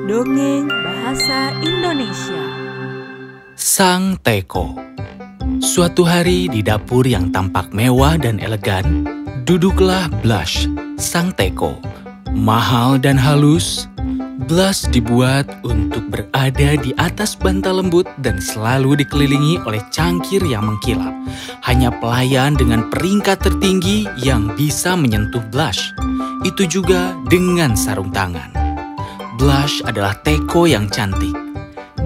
Dongeng Bahasa Indonesia. Sang Teko. Suatu hari di dapur yang tampak mewah dan elegan, duduklah Blush, sang Teko. Mahal dan halus, Blush dibuat untuk berada di atas bantal lembut dan selalu dikelilingi oleh cangkir yang mengkilap. Hanya pelayan dengan peringkat tertinggi yang bisa menyentuh Blush. Itu juga dengan sarung tangan. Blush adalah Teko yang cantik.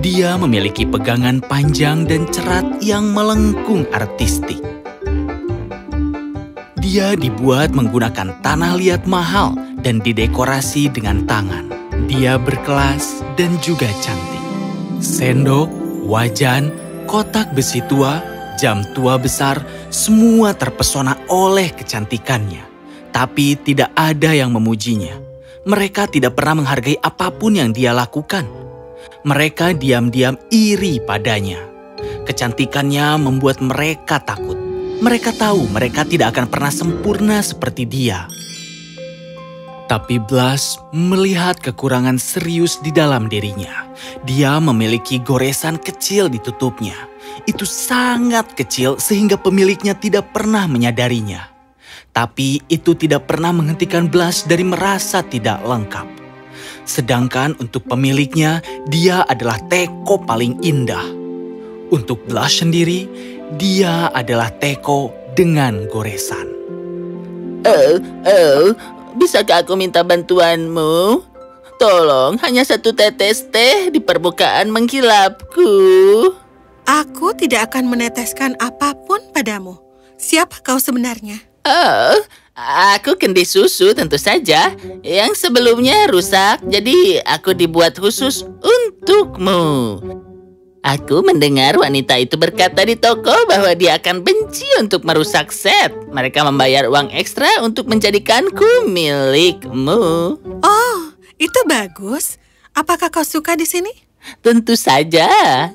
Dia memiliki pegangan panjang dan cerat yang melengkung artistik. Dia dibuat menggunakan tanah liat mahal dan didekorasi dengan tangan. Dia berkelas dan juga cantik. Sendok, wajan, kotak besi tua, jam tua besar, semua terpesona oleh kecantikannya. Tapi tidak ada yang memujinya. Mereka tidak pernah menghargai apapun yang dia lakukan. Mereka diam-diam iri padanya. Kecantikannya membuat mereka takut. Mereka tahu mereka tidak akan pernah sempurna seperti dia. Tapi Blush melihat kekurangan serius di dalam dirinya. Dia memiliki goresan kecil di tutupnya. Itu sangat kecil sehingga pemiliknya tidak pernah menyadarinya. Tapi itu tidak pernah menghentikan Blush dari merasa tidak lengkap. Sedangkan untuk pemiliknya, dia adalah Teko paling indah. Untuk Blush sendiri, dia adalah Teko dengan goresan. Bisakah aku minta bantuanmu? Tolong, hanya satu tetes teh di permukaan mengkilapku. Aku tidak akan meneteskan apapun padamu. Siapa kau sebenarnya? Oh, aku kendi susu tentu saja. Yang sebelumnya rusak, jadi aku dibuat khusus untukmu. Aku mendengar wanita itu berkata di toko bahwa dia akan benci untuk merusak set. Mereka membayar uang ekstra untuk menjadikanku milikmu. Oh, itu bagus. Apakah kau suka di sini? Tentu saja,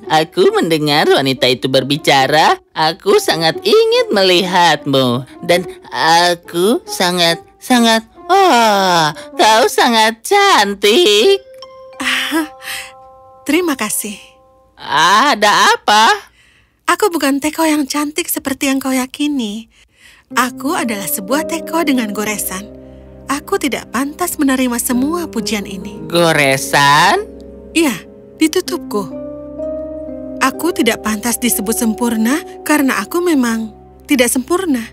aku mendengar wanita itu berbicara. Aku sangat ingin melihatmu. Dan aku kau sangat cantik. Terima kasih. Ada apa? Aku bukan Teko yang cantik seperti yang kau yakini. Aku adalah sebuah Teko dengan goresan. Aku tidak pantas menerima semua pujian ini. Goresan? Iya, di tutupku. Aku tidak pantas disebut sempurna karena aku memang tidak sempurna.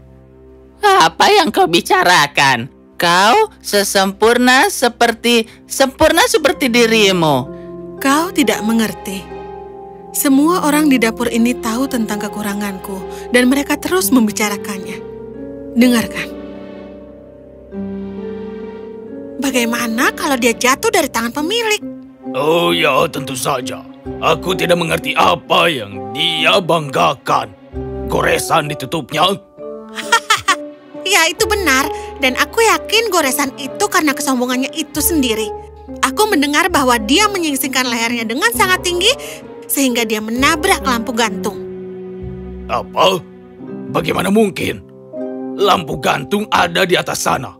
Apa yang kau bicarakan? Kau sempurna seperti dirimu. Kau tidak mengerti. Semua orang di dapur ini tahu tentang kekuranganku dan mereka terus membicarakannya. Dengarkan. Bagaimana kalau dia jatuh dari tangan pemilik? Oh ya, tentu saja. Aku tidak mengerti apa yang dia banggakan. Goresan ditutupnya? Ya, itu benar. Dan aku yakin goresan itu karena kesombongannya itu sendiri. Aku mendengar bahwa dia menyingsingkan lehernya dengan sangat tinggi sehingga dia menabrak lampu gantung. Apa? Bagaimana mungkin? Lampu gantung ada di atas sana.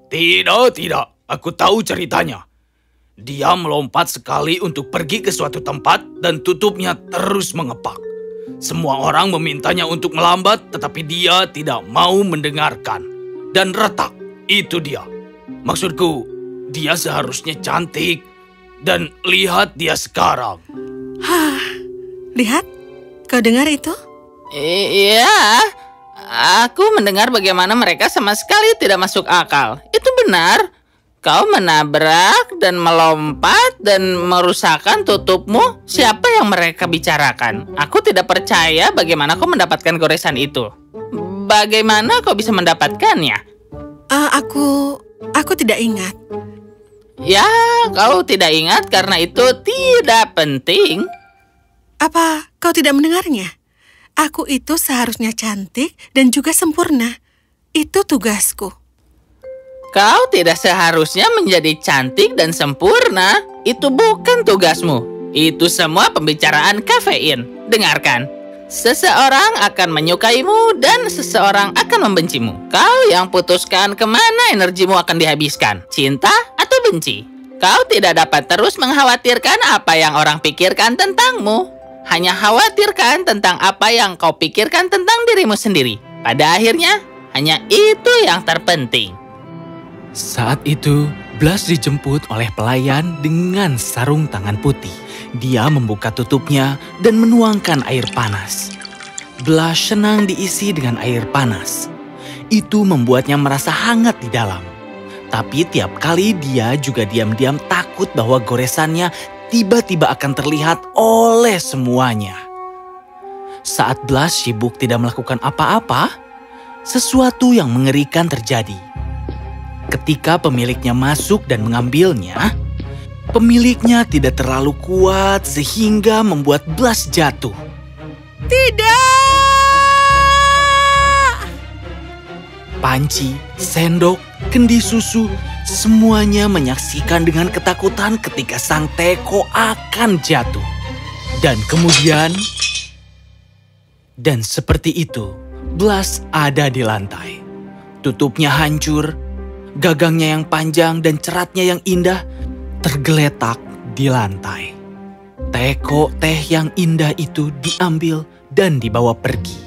Tidak. Aku tahu ceritanya. Dia melompat sekali untuk pergi ke suatu tempat dan tutupnya terus mengepak. Semua orang memintanya untuk melambat, tetapi dia tidak mau mendengarkan. Dan retak, itu dia. Maksudku, dia seharusnya cantik. Dan lihat dia sekarang. Lihat, kau dengar itu? Iya, aku mendengar bagaimana mereka sama sekali tidak masuk akal. Itu benar. Kau menabrak dan melompat dan merusakkan tutupmu. Siapa yang mereka bicarakan? Aku tidak percaya bagaimana kau mendapatkan goresan itu. Bagaimana kau bisa mendapatkannya? Aku tidak ingat. Ya, kau tidak ingat karena itu tidak penting. Apa kau tidak mendengarnya? Aku itu seharusnya cantik dan juga sempurna. Itu tugasku. Kau tidak seharusnya menjadi cantik dan sempurna. Itu bukan tugasmu. Itu semua pembicaraan kafein. Dengarkan. Seseorang akan menyukaimu dan seseorang akan membencimu. Kau yang putuskan kemana energimu akan dihabiskan. Cinta atau benci. Kau tidak dapat terus mengkhawatirkan apa yang orang pikirkan tentangmu. Hanya khawatirkan tentang apa yang kau pikirkan tentang dirimu sendiri. Pada akhirnya, hanya itu yang terpenting. Saat itu, Blush dijemput oleh pelayan dengan sarung tangan putih. Dia membuka tutupnya dan menuangkan air panas. Blush senang diisi dengan air panas. Itu membuatnya merasa hangat di dalam. Tapi tiap kali dia juga diam-diam takut bahwa goresannya tiba-tiba akan terlihat oleh semuanya. Saat Blush sibuk tidak melakukan apa-apa, sesuatu yang mengerikan terjadi. Ketika pemiliknya masuk dan mengambilnya, pemiliknya tidak terlalu kuat sehingga membuat Blush jatuh. Tidak! Panci, sendok, kendi susu, semuanya menyaksikan dengan ketakutan ketika sang teko akan jatuh. Dan kemudian, dan seperti itu, Blush ada di lantai. Tutupnya hancur, gagangnya yang panjang dan ceratnya yang indah tergeletak di lantai. Teko teh yang indah itu diambil dan dibawa pergi.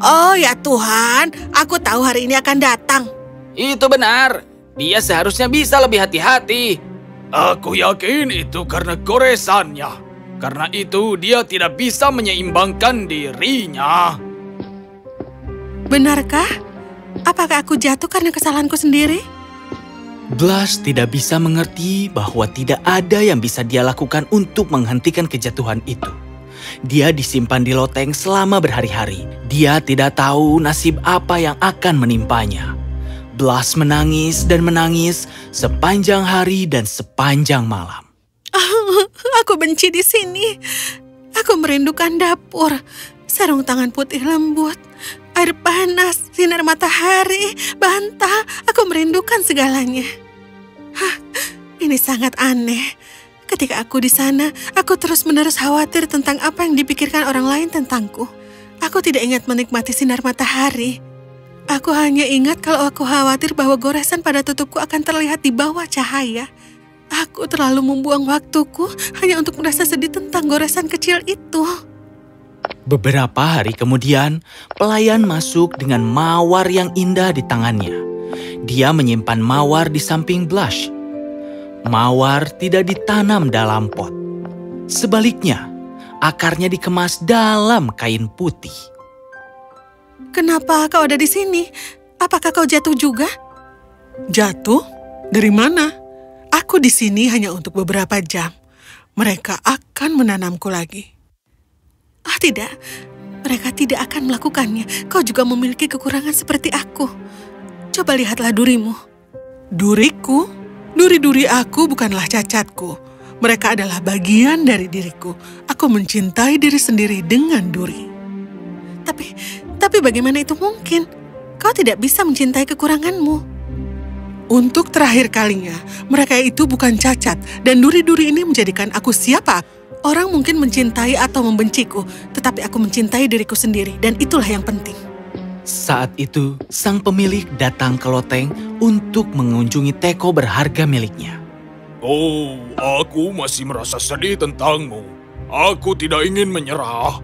Oh ya Tuhan, aku tahu hari ini akan datang. Itu benar. Dia seharusnya bisa lebih hati-hati. Aku yakin itu karena goresannya. Karena itu dia tidak bisa menyeimbangkan dirinya. Benarkah? Apakah aku jatuh karena kesalahanku sendiri? Blush tidak bisa mengerti bahwa tidak ada yang bisa dia lakukan untuk menghentikan kejatuhan itu. Dia disimpan di loteng selama berhari-hari. Dia tidak tahu nasib apa yang akan menimpanya. Blush menangis dan menangis sepanjang hari dan sepanjang malam. Aku benci di sini. Aku merindukan dapur, sarung tangan putih lembut, air panas, sinar matahari, bantal. Aku merindukan segalanya. Ini sangat aneh. Ketika aku di sana, aku terus-menerus khawatir tentang apa yang dipikirkan orang lain tentangku. Aku tidak ingat menikmati sinar matahari. Aku hanya ingat kalau aku khawatir bahwa goresan pada tutupku akan terlihat di bawah cahaya. Aku terlalu membuang waktuku hanya untuk merasa sedih tentang goresan kecil itu. Beberapa hari kemudian, pelayan masuk dengan mawar yang indah di tangannya. Dia menyimpan mawar di samping Blush. Mawar tidak ditanam dalam pot. Sebaliknya, akarnya dikemas dalam kain putih. Kenapa kau ada di sini? Apakah kau jatuh juga? Jatuh? Dari mana? Aku di sini hanya untuk beberapa jam. Mereka akan menanamku lagi. Ah, tidak. Mereka tidak akan melakukannya. Kau juga memiliki kekurangan seperti aku. Coba lihatlah durimu. Duriku? Duri-duri aku bukanlah cacatku. Mereka adalah bagian dari diriku. Aku mencintai diri sendiri dengan duri. Tapi bagaimana itu mungkin? Kau tidak bisa mencintai kekuranganmu. Untuk terakhir kalinya, mereka itu bukan cacat, dan duri-duri ini menjadikan aku siapa. Orang mungkin mencintai atau membenciku, tetapi aku mencintai diriku sendiri, dan itulah yang penting. Saat itu, sang pemilik datang ke loteng untuk mengunjungi teko berharga miliknya. Oh, aku masih merasa sedih tentangmu. Aku tidak ingin menyerah.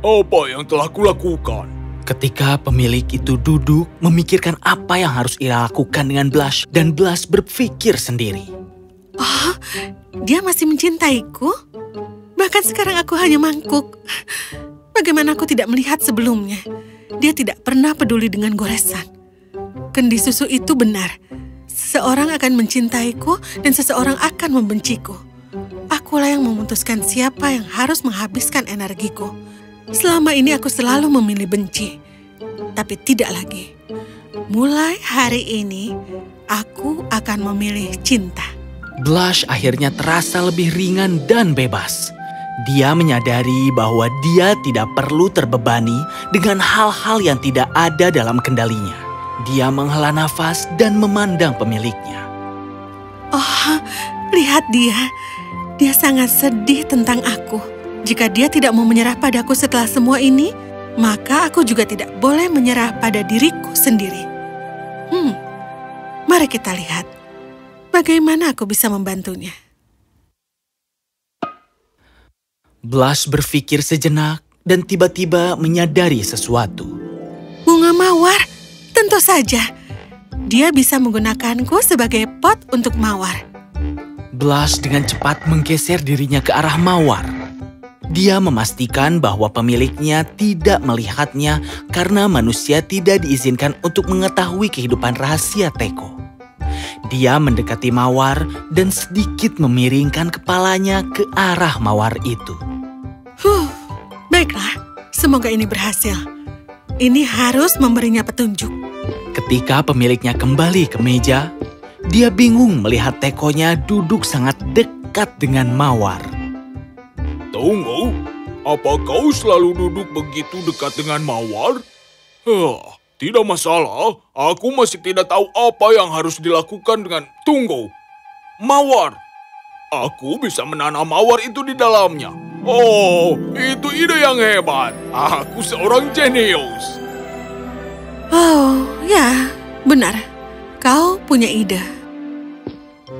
Apa yang telah kulakukan? Ketika pemilik itu duduk memikirkan apa yang harus ia lakukan dengan Blush, dan Blush berpikir sendiri. Oh, dia masih mencintaiku? Bahkan sekarang aku hanya mangkuk. Bagaimana aku tidak melihat sebelumnya? Dia tidak pernah peduli dengan goresan. Kendi susu itu benar. Seseorang akan mencintaiku dan seseorang akan membenciku. Akulah yang memutuskan siapa yang harus menghabiskan energiku. Selama ini aku selalu memilih benci. Tapi tidak lagi. Mulai hari ini, aku akan memilih cinta. Blush akhirnya terasa lebih ringan dan bebas. Dia menyadari bahwa dia tidak perlu terbebani dengan hal-hal yang tidak ada dalam kendalinya. Dia menghela nafas dan memandang pemiliknya. Oh, lihat dia. Dia sangat sedih tentang aku. Jika dia tidak mau menyerah padaku setelah semua ini, maka aku juga tidak boleh menyerah pada diriku sendiri. Mari kita lihat. Bagaimana aku bisa membantunya? Blush berpikir sejenak dan tiba-tiba menyadari sesuatu. Bunga mawar, tentu saja. Dia bisa menggunakanku sebagai pot untuk mawar. Blush dengan cepat menggeser dirinya ke arah mawar. Dia memastikan bahwa pemiliknya tidak melihatnya karena manusia tidak diizinkan untuk mengetahui kehidupan rahasia teko. Dia mendekati mawar dan sedikit memiringkan kepalanya ke arah mawar itu. Baiklah, semoga ini berhasil. Ini harus memberinya petunjuk. Ketika pemiliknya kembali ke meja, dia bingung melihat tekonya duduk sangat dekat dengan mawar. Tunggu, apa kau selalu duduk begitu dekat dengan mawar? Tidak masalah, aku masih tidak tahu apa yang harus dilakukan dengan... Tunggu, mawar. Aku bisa menanam mawar itu di dalamnya. Oh, itu ide yang hebat. Aku seorang jenius. Oh, ya, benar. Kau punya ide.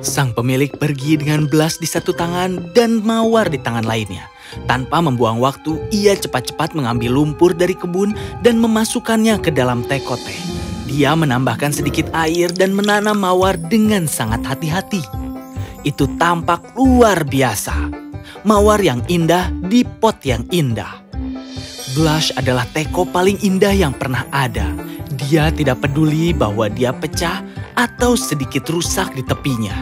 Sang pemilik pergi dengan Blush di satu tangan dan mawar di tangan lainnya. Tanpa membuang waktu, ia cepat-cepat mengambil lumpur dari kebun dan memasukkannya ke dalam teko teh. Dia menambahkan sedikit air dan menanam mawar dengan sangat hati-hati. Itu tampak luar biasa. Mawar yang indah di pot yang indah. Blush adalah teko paling indah yang pernah ada. Dia tidak peduli bahwa dia pecah atau sedikit rusak di tepinya.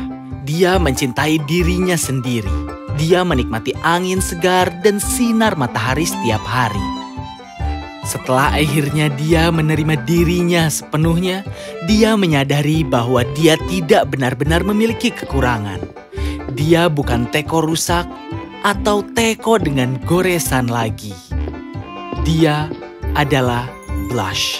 Dia mencintai dirinya sendiri. Dia menikmati angin segar dan sinar matahari setiap hari. Setelah akhirnya dia menerima dirinya sepenuhnya, dia menyadari bahwa dia tidak benar-benar memiliki kekurangan. Dia bukan teko rusak atau teko dengan goresan lagi. Dia adalah Blush.